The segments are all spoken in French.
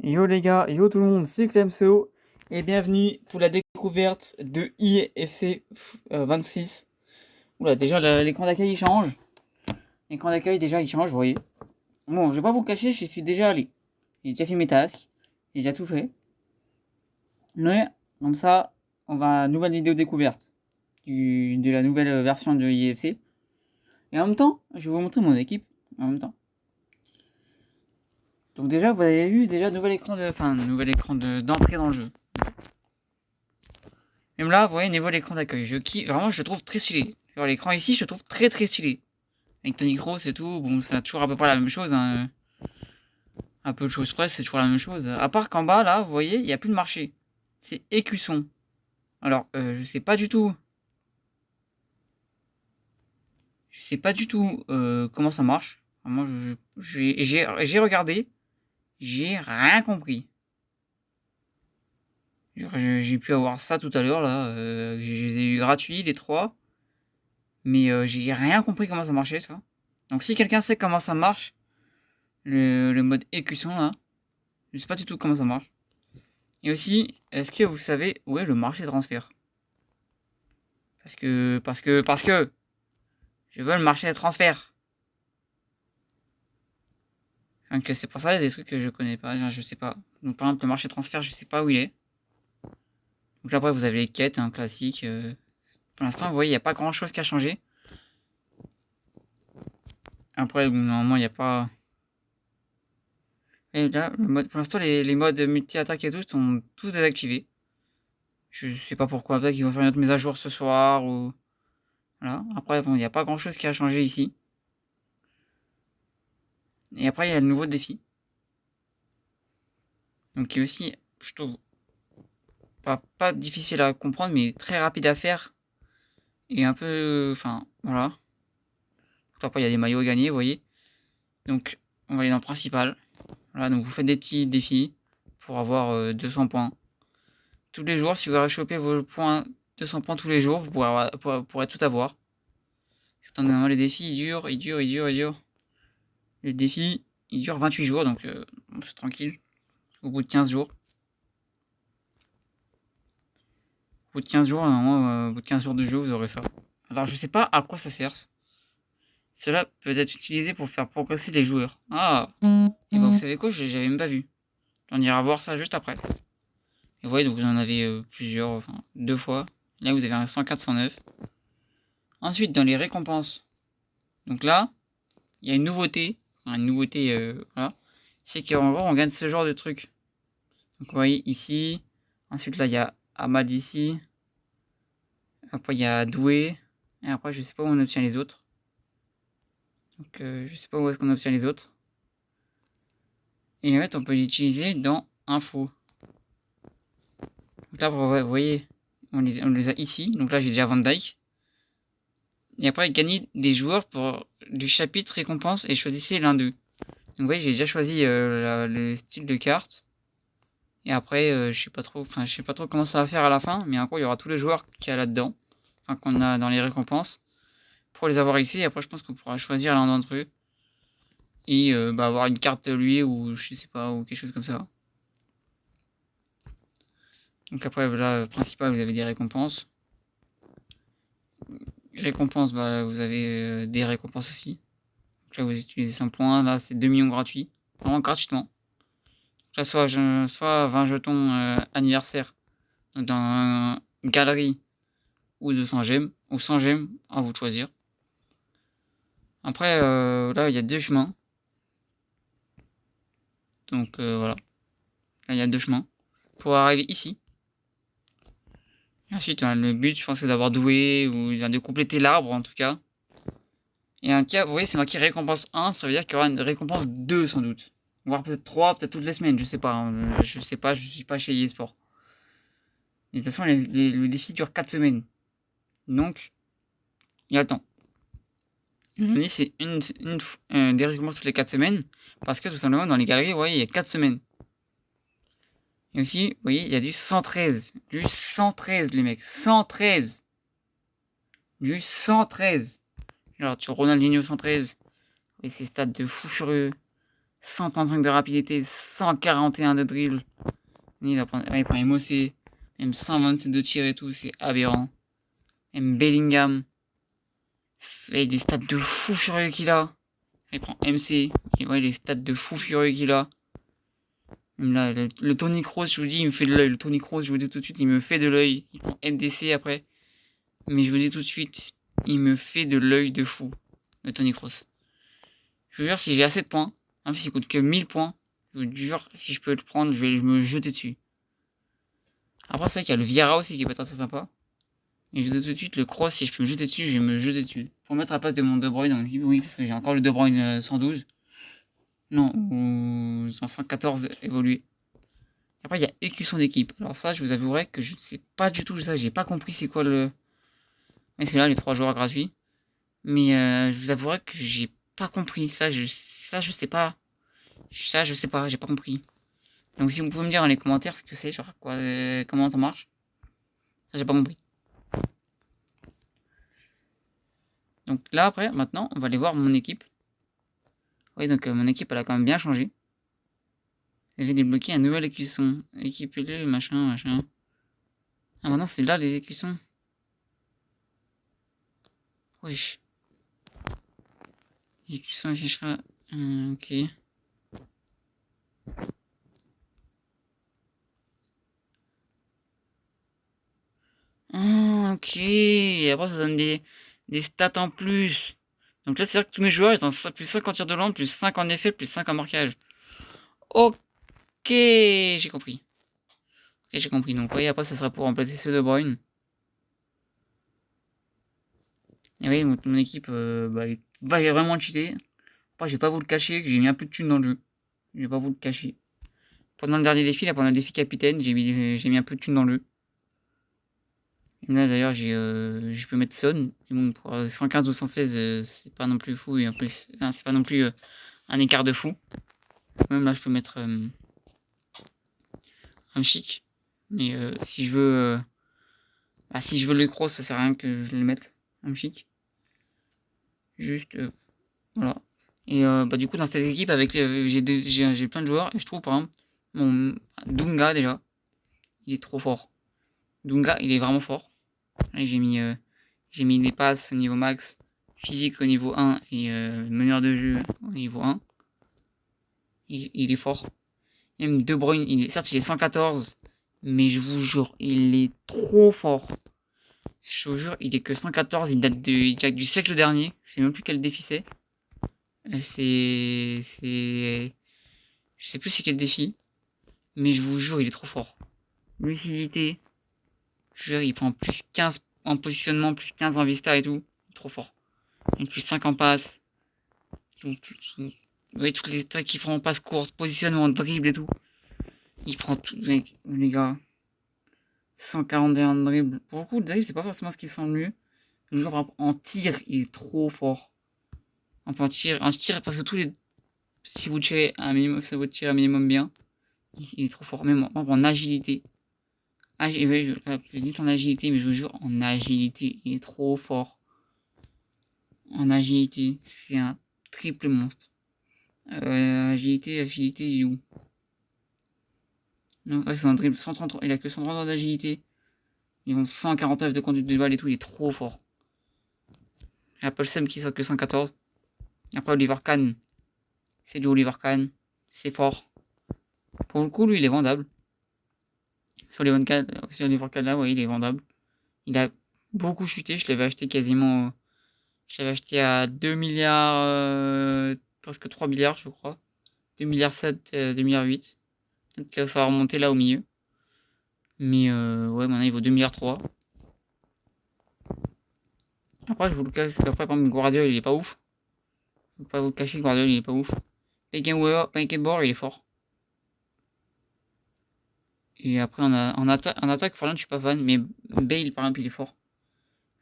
Yo les gars, yo tout le monde, c'est Clemso et bienvenue pour la découverte de IFC 26. Oula, déjà l'écran d'accueil il change. L'écran d'accueil déjà il change, vous voyez. Bon, je vais pas vous cacher, j'y suis déjà allé. J'ai déjà fait mes tasks, j'ai déjà tout fait. Mais comme ça, on va nouvelle vidéo découverte de la nouvelle version de IFC. Et en même temps, je vais vous montrer mon équipe en même temps. Donc déjà, vous avez vu déjà nouvel écran d'entrée dans le jeu. Même là, vous voyez, niveau de l'écran d'accueil, vraiment, je le trouve très stylé. Genre, l'écran ici, je le trouve très très stylé. Avec Tony Cross et tout, bon, c'est toujours à peu près la même chose. Hein. Un peu de choses près, c'est toujours la même chose. À part qu'en bas, là, vous voyez, il n'y a plus de marché. C'est écusson. Alors, je sais pas du tout. Je sais pas du tout comment ça marche. Vraiment, j'ai regardé. J'ai rien compris. J'ai pu avoir ça tout à l'heure, là. Je les ai eu gratuits, les trois. Mais j'ai rien compris comment ça marchait, ça. Donc si quelqu'un sait comment ça marche, le mode écusson là, je sais pas du tout comment ça marche. Et aussi, est-ce que vous savez où est le marché transfert? Parce que, je veux le marché de transfert. Donc c'est pour ça, il y a des trucs que je connais pas, je sais pas. Donc par exemple, le marché de transfert, je sais pas où il est. Donc après, vous avez les quêtes, hein, classiques. Pour l'instant, vous voyez, il n'y a pas grand chose qui a changé. Après, normalement, il n'y a pas... Et là, pour l'instant, les modes multi-attaque et tout sont tous désactivés. Je sais pas pourquoi, peut-être qu'ils vont faire une autre mise à jour ce soir ou... Voilà. Après, bon, il n'y a pas grand chose qui a changé ici. Et après, il y a le nouveau défi. Donc, qui est aussi, je trouve, pas difficile à comprendre, mais très rapide à faire. Et un peu. Enfin, voilà. Donc, après, il y a des maillots à gagner, vous voyez. Donc, on va aller dans le principal. Voilà, donc vous faites des petits défis pour avoir 200 points. Tous les jours, si vous réchopez vos points, 200 points tous les jours, vous pourrez tout avoir. Attendez, les défis, ils durent. Les défis, ils durent 28 jours, donc c'est tranquille. Au bout de 15 jours. Au bout de 15 jours, normalement, au bout de 15 jours de jeu, vous aurez ça. Alors, je sais pas à quoi ça sert. Cela peut être utilisé pour faire progresser les joueurs. Ah, et ben vous savez quoi, j'avais même pas vu. On ira voir ça juste après. Et vous voyez, donc vous en avez plusieurs, enfin, deux fois. Là, vous avez un 104, 109. Ensuite, dans les récompenses. Donc là, il y a une nouveauté. Voilà. C'est qu'en gros, on gagne ce genre de truc. Donc vous voyez ici. Ensuite, là, il y a Ahmad ici. Après, il y a Doué. Et après, je sais pas où on obtient les autres. Donc, je sais pas où est-ce qu'on obtient les autres. Et en fait, on peut l'utiliser dans Info. Donc là, vous voyez, on les a ici. Donc là, j'ai déjà Van Dyke. Et après, gagner des joueurs pour du chapitre récompense et choisissez l'un d'eux. Donc vous voyez, j'ai déjà choisi le style de carte. Et après, je sais pas trop comment ça va faire à la fin. Mais en gros, il y aura tous les joueurs qu'il y a là-dedans. Enfin, qu'on a dans les récompenses. Pour les avoir ici. Et après, je pense qu'on pourra choisir l'un d'entre eux. Et avoir une carte de lui ou je sais pas, ou quelque chose comme ça. Donc après, là, principal, vous avez des récompenses. Récompenses, vous avez des récompenses aussi. Donc là, vous utilisez 100 points. Là, c'est 2 millions gratuits. Vraiment gratuitement. Donc là, soit 20 jetons anniversaire dans une galerie ou 200 gemmes. Ou 100 gemmes, à vous de choisir. Après, là, il y a deux chemins. Donc voilà. Là, il y a deux chemins. Pour arriver ici. Et ensuite, le but, je pense, c'est d'avoir doué ou de compléter l'arbre en tout cas. Et un cas, vous voyez, c'est marqué récompense 1, ça veut dire qu'il y aura une récompense 2 sans doute. Voire peut-être 3, peut-être toutes les semaines, je sais pas. Je sais pas, je suis pas chez eSport. Et de toute façon, le défi dure 4 semaines. Donc, il y a le temps. C'est des récompenses toutes les 4 semaines. Parce que tout simplement, dans les galeries, vous voyez, il y a 4 semaines. Et aussi, vous voyez, il y a du 113. Du 113, les mecs. 113. Du 113. Genre, tu Ronaldinho 113. Et ses stats de fou furieux. 135 de rapidité, 141 de dribble. Il prend MOC, même 127 de tir et tout, c'est aberrant. Même Bellingham. Et les stats de fou furieux qu'il a. Il prend MC. Et ouais, les stats de fou furieux qu'il a. Même là, le Tony Kroos, je vous dis, il me fait de l'œil. Le Tony Kroos, je vous dis tout de suite, il me fait de l'œil. Il prend MDC après. Mais je vous dis tout de suite, il me fait de l'œil de fou. Le Tony Kroos. Je vous jure, si j'ai assez de points, même s'il coûte que 1000 points, je vous jure, si je peux le prendre, je vais me jeter dessus. Après, c'est vrai qu'il y a le Vieira aussi qui peut être assez sympa. Et je vous dis tout de suite, le Kroos, si je peux me jeter dessus, je vais me jeter dessus. Pour mettre à la place de mon De Bruyne dans l'équipe, oui, parce que j'ai encore le De Bruyne 112. Non, ou 114 évolué. Après, il y a écusson d'équipe. Alors ça, je vous avouerai que je ne sais pas du tout ça. J'ai pas compris c'est quoi le... Mais c'est là, les 3 joueurs gratuits. Mais je vous avouerai que j'ai pas compris. Ça, je sais pas. Ça, je sais pas, j'ai pas compris. Donc si vous pouvez me dire dans les commentaires ce que c'est, genre quoi, comment ça marche. Ça, j'ai pas compris. Donc là, après, maintenant, on va aller voir mon équipe. Oui, donc mon équipe, elle a quand même bien changé. J'ai débloqué un nouvel écusson. Équipez-le, machin. Ah, maintenant, c'est là les écussons. Wesh. Écusson affichera. Ok. Ah, ok. Et après, ça donne des stats en plus. Donc là, c'est-à-dire que tous mes joueurs, ils ont plus 5 en tir de lampe, plus 5 en effet, plus 5 en marquage. Ok, j'ai compris. Ok, j'ai compris. Donc, oui, après, ça sera pour remplacer ceux de Bruyne. Et oui, mon équipe bah, elle va vraiment cheater. Après, je vais pas vous le cacher que j'ai mis un peu de thunes dans le jeu. Je vais pas vous le cacher. Pendant le dernier défi, là, pendant le défi capitaine, j'ai mis un peu de thunes dans le jeu. Et là, d'ailleurs, je peux mettre Son. Et bon, pour 115 ou 116, c'est pas non plus fou. Et en plus, c'est pas non plus un écart de fou. Même là, je peux mettre un chic. Mais si je veux... si je veux le cross, ça sert à rien que je le mette. Un chic. Juste... voilà. Et bah, du coup, dans cette équipe, avec j'ai plein de joueurs. Et je trouve, par exemple, mon Dunga, déjà, il est trop fort. Dunga, il est vraiment fort. Et j'ai mis les passes au niveau max, physique au niveau 1 et meneur de jeu au niveau 1. Il est fort. Même De Bruyne, certes il est 114, mais je vous jure, il est trop fort. Je vous jure, il est que 114, il date du siècle dernier. Je sais même plus quel défi c'est. Je sais plus c'est quel défi. Mais je vous jure, il est trop fort. Lucidité. Je veux dire, il prend plus 15 en positionnement, plus 15 en vista et tout. Trop fort. Et plus 5 en passe. Oui, toutes les trucs qu'il prend en passe courte, positionnement, dribble et tout. Il prend tout, les gars. 141 de dribble. Pour le coup, le dribble, c'est pas forcément ce qui sent le mieux. Le joueur, en tir, il est trop fort. Enfin, en tir, parce que si vous tirez un minimum, ça vous tire un minimum bien. Il est trop fort. Même en agilité. Je dis en agilité, mais je vous jure, en agilité, il est trop fort. En agilité, c'est un triple monstre. Agilité, il est où? Non, ouais, c'est un dribble 133, il a que 133 d'agilité. Ils ont 149 de conduite de balle et tout, il est trop fort. J'ai Apple Sam qui soit que 114. Après Oliver Kahn, c'est du Oliver Kahn, c'est fort. Pour le coup, lui, il est vendable. Sur Oliver Kahn là, ouais, il est vendable. Il a beaucoup chuté, je l'avais acheté quasiment... Je l'avais acheté à 2 milliards, presque 3 milliards, je crois. 2 milliards 7, 2 milliards 8. Peut-être que ça va remonter là au milieu. Mais ouais, maintenant il vaut 2 milliards 3. Après, je vous le cache. Après, par exemple, Guardiola, il est pas ouf. Je vais pas vous le cacher, Guardiola, il est pas ouf. Painkenboard, il est fort. Et après, en attaque, Forlan, je suis pas fan. Mais Bale, par exemple, il est fort.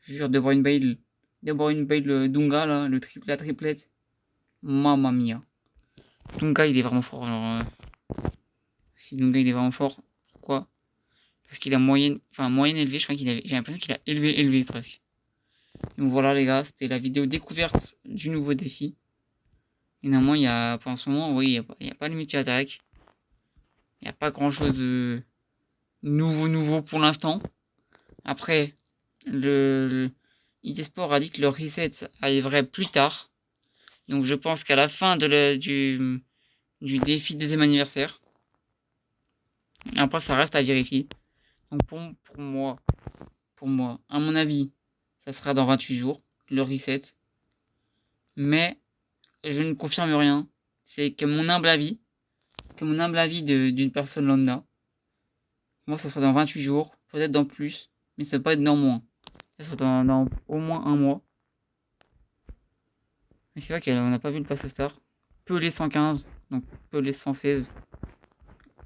Je jure, De Bruyne, Bale, Dunga, là, la triplette. Mamma mia. Dunga, il est vraiment fort. Alors, si Dunga, il est vraiment fort, pourquoi? Parce qu'il a moyenne élevée. Je crois j'ai l'impression qu'il a élevé presque. Donc voilà, les gars, c'était la vidéo découverte du nouveau défi. Et normalement, il y a, pour en ce moment, oui, il y a pas de multi-attaque. Il n'y a pas grand chose de nouveau pour l'instant. Après, le ID Sport a dit que le reset arriverait plus tard. Donc je pense qu'à la fin du défi deuxième anniversaire. Après, ça reste à vérifier. Donc pour moi, à mon avis, ça sera dans 28 jours, le reset. Mais je ne confirme rien. C'est que mon humble avis, d'une personne lambda. Moi, ça sera dans 28 jours, peut-être dans plus, mais ça va pas être dans moins. Ça sera dans au moins un mois. Mais c'est vrai qu'on n'a pas vu le pass star. Pelé 115, donc Pelé 116,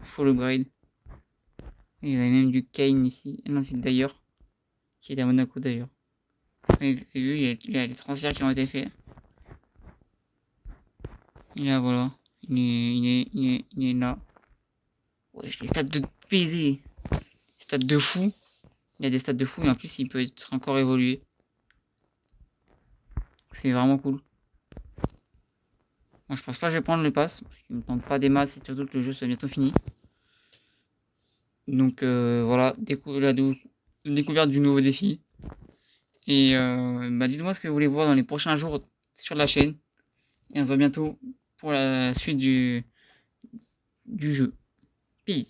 full upgrade. Et il y avait même du Kane ici. Non, c'est d'ailleurs, qui est à Monaco d'ailleurs. Vous vu, il y a les transferts qui ont été faits. Et là, voilà. Il est là. Ouais, les stats de PZ. Stats de fou. Il y a des stats de fou et en plus, il peut être encore évolué. C'est vraiment cool. Moi, je pense pas que je vais prendre le pass. Parce qu'il me tente pas des masses et surtout que le jeu soit bientôt fini. Donc, voilà. La découverte du nouveau défi. Et dites-moi ce que vous voulez voir dans les prochains jours sur la chaîne. Et on se voit bientôt pour la suite du jeu. Peace.